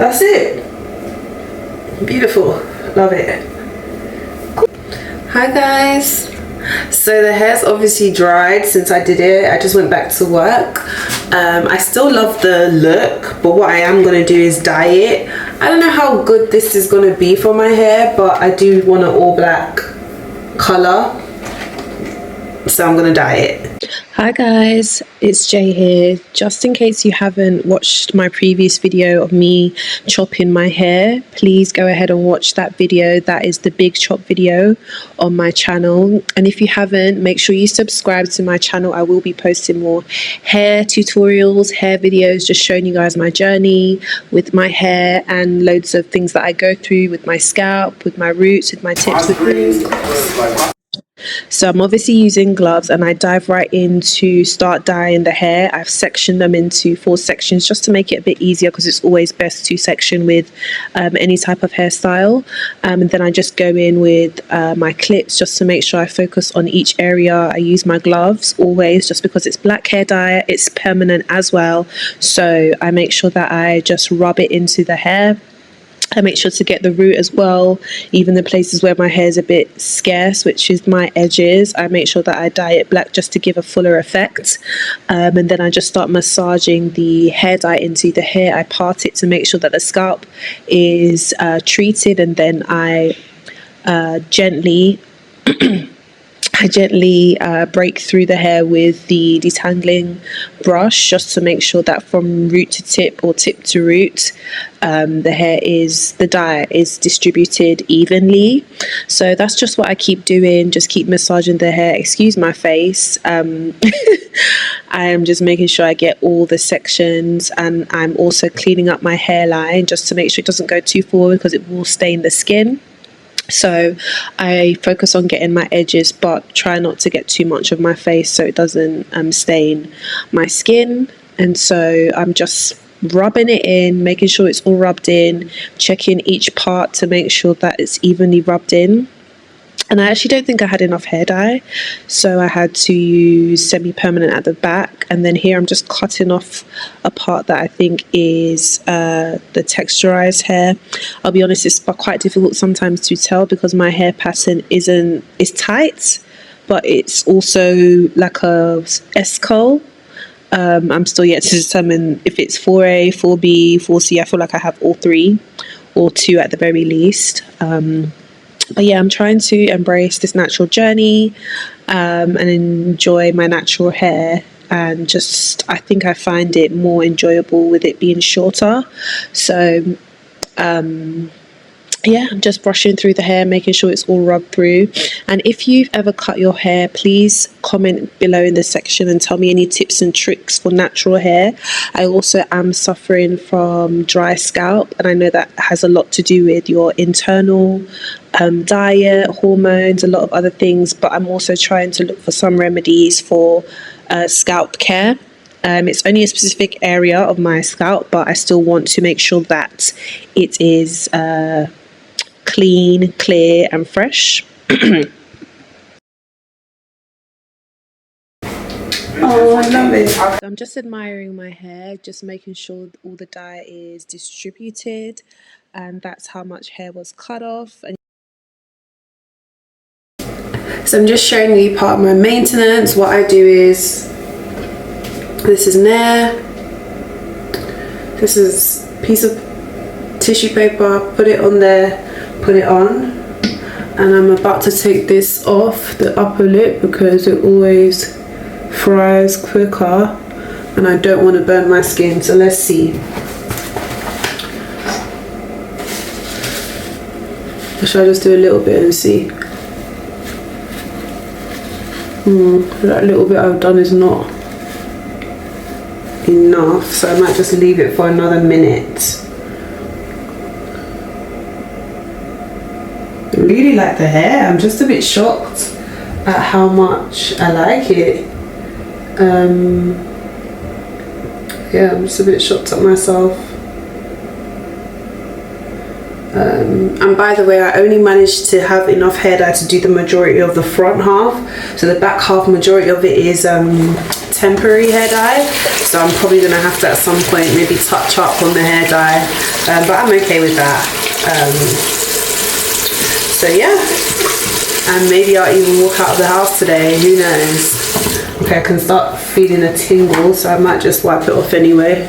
that's it. Beautiful, love it. Hi guys, so the hair's obviously dried since I did it. I just went back to work. I still love the look, but what I am going to do is dye it. I don't know how good this is going to be for my hair, but I do want an all black color, so I'm going to dye it. Hi guys, it's Jay here. Just in case you haven't watched my previous video of me chopping my hair, please go ahead and watch that video. That is the big chop video on my channel. And if you haven't, make sure you subscribe to my channel. I will be posting more hair tutorials, hair videos, just showing you guys my journey with my hair and loads of things that I go through with my scalp, with my roots, with my tips, with things. So I'm obviously using gloves, and I dive right in to start dyeing the hair. I've sectioned them into 4 sections just to make it a bit easier, because it's always best to section with any type of hairstyle. And then I just go in with my clips just to make sure I focus on each area. I use my gloves always, just because it's black hair dye, it's permanent as well. So I make sure that I just rub it into the hair. I make sure to get the root as well, even the places where my hair is a bit scarce, which is my edges. I make sure that I dye it black just to give a fuller effect. And then I just start massaging the hair dye into the hair. I part it to make sure that the scalp is treated, and then I gently break through the hair with the detangling brush, just to make sure that from root to tip or tip to root, the dye is distributed evenly. So that's just what I keep doing, just keep massaging the hair. Excuse my face. I am just making sure I get all the sections, and I'm also cleaning up my hairline just to make sure it doesn't go too forward, because it will stain the skin. So I focus on getting my edges, but try not to get too much of my face so it doesn't stain my skin. And so I'm just rubbing it in, making sure it's all rubbed in, checking each part to make sure that it's evenly rubbed in. And I actually don't think I had enough hair dye, so I had to use semi-permanent at the back. And then here I'm just cutting off a part that I think is the texturized hair. I'll be honest, it's quite difficult sometimes to tell, because my hair pattern is tight, but it's also like a S-curl. I'm still yet to determine if it's 4A, 4B, 4C. I feel like I have all 3, or 2 at the very least. But yeah, I'm trying to embrace this natural journey and enjoy my natural hair, and just I think I find it more enjoyable with it being shorter. So yeah, I'm just brushing through the hair, making sure it's all rubbed through. And if you've ever cut your hair, please comment below in the section and tell me any tips and tricks for natural hair. I also am suffering from dry scalp, and I know that has a lot to do with your internal diet, hormones, a lot of other things, but I'm also trying to look for some remedies for scalp care. It's only a specific area of my scalp, but I still want to make sure that it is clean, clear and fresh. Oh, I love it. I'm just admiring my hair, just making sure all the dye is distributed, and that's how much hair was cut off. And so I'm just showing you part of my maintenance. What I do is, this is Nair. This is a piece of tissue paper, put it on there, put it on, and I'm about to take this off the upper lip because it always fries quicker and I don't want to burn my skin. So let's see. Should I just do a little bit and see? That little bit I've done is not enough, so I might just leave it for another minute. I really like the hair. I'm just a bit shocked at how much I like it. Yeah, I'm just a bit shocked at myself. And by the way, I only managed to have enough hair dye to do the majority of the front half. So the back half, majority of it is temporary hair dye. So I'm probably gonna have to at some point maybe touch up on the hair dye, but I'm okay with that. So yeah, and maybe I'll even walk out of the house today, who knows. Okay, I can start feeling a tingle, so I might just wipe it off anyway.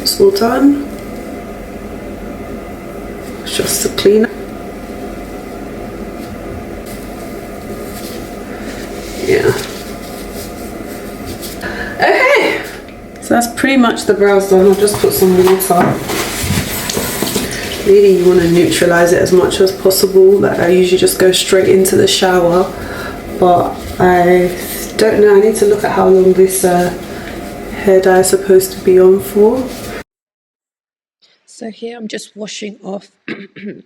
It's all done. It's just to clean up. Yeah. Okay. So that's pretty much the brows done. I'll just put some water. Really, you want to neutralize it as much as possible. Like I usually just go straight into the shower, but I don't know. I need to look at how long this hair dye is supposed to be on for. So here I'm just washing off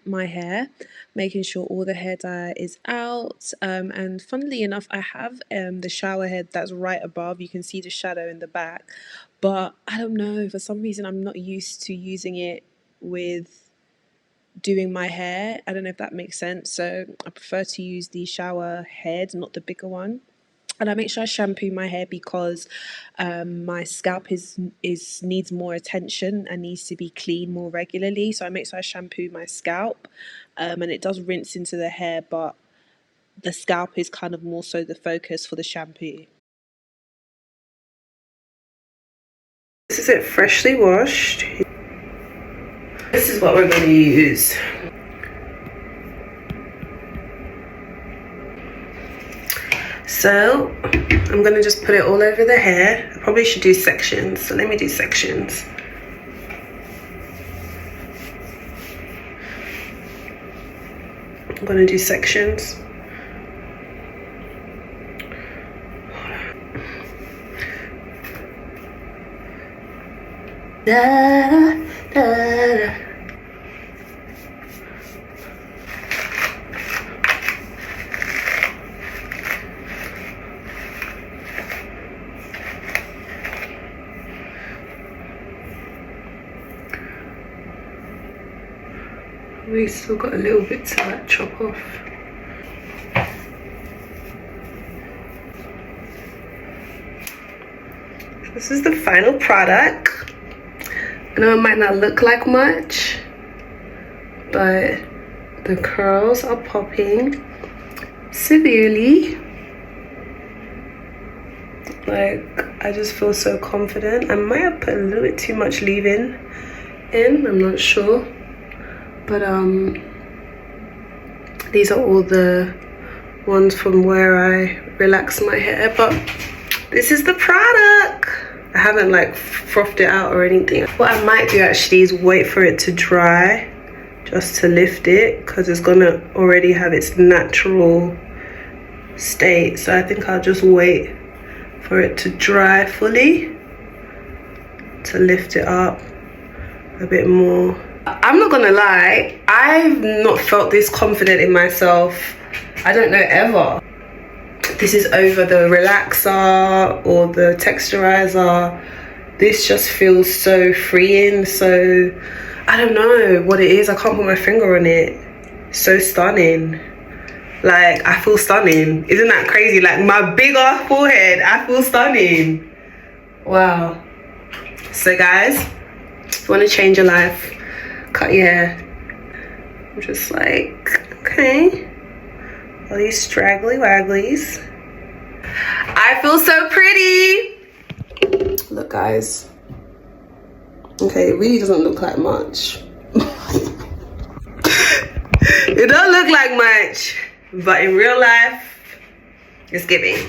my hair, making sure all the hair dye is out. And funnily enough, I have the shower head that's right above. You can see the shadow in the back, but I don't know, for some reason I'm not used to using it with doing my hair. I don't know if that makes sense. So I prefer to use the shower head, not the bigger one. And I make sure I shampoo my hair because my scalp needs more attention and needs to be clean more regularly. So I make sure I shampoo my scalp, and it does rinse into the hair, but the scalp is kind of more so the focus for the shampoo. This is it, freshly washed. This is what we're going to use. So I'm going to just put it all over the hair. I probably should do sections, so let me do sections. I'm going to do sections. Da, da, da. We still got a little bit to like chop off. This is the final product. I know it might not look like much, but the curls are popping severely. Like, I just feel so confident. I might have put a little bit too much leave-in in, I'm not sure. But these are all the ones from where I relax my hair. But this is the product. I haven't like frothed it out or anything. What I might do actually is wait for it to dry just to lift it, because it's gonna already have its natural state. So I think I'll just wait for it to dry fully to lift it up a bit more. I'm not gonna lie, I've not felt this confident in myself, I don't know, ever. This is over the relaxer or the texturizer. This just feels so freeing, so I don't know what it is. I can't put my finger on it. So stunning. Like, I feel stunning. Isn't that crazy? Like, my big ass forehead, I feel stunning. Wow. So guys, if you want to change your life, cut your hair. I'm just like, okay, all these straggly wagglies. I feel so pretty. Look guys, okay, it really doesn't look like much. It don't look like much, but in real life it's giving.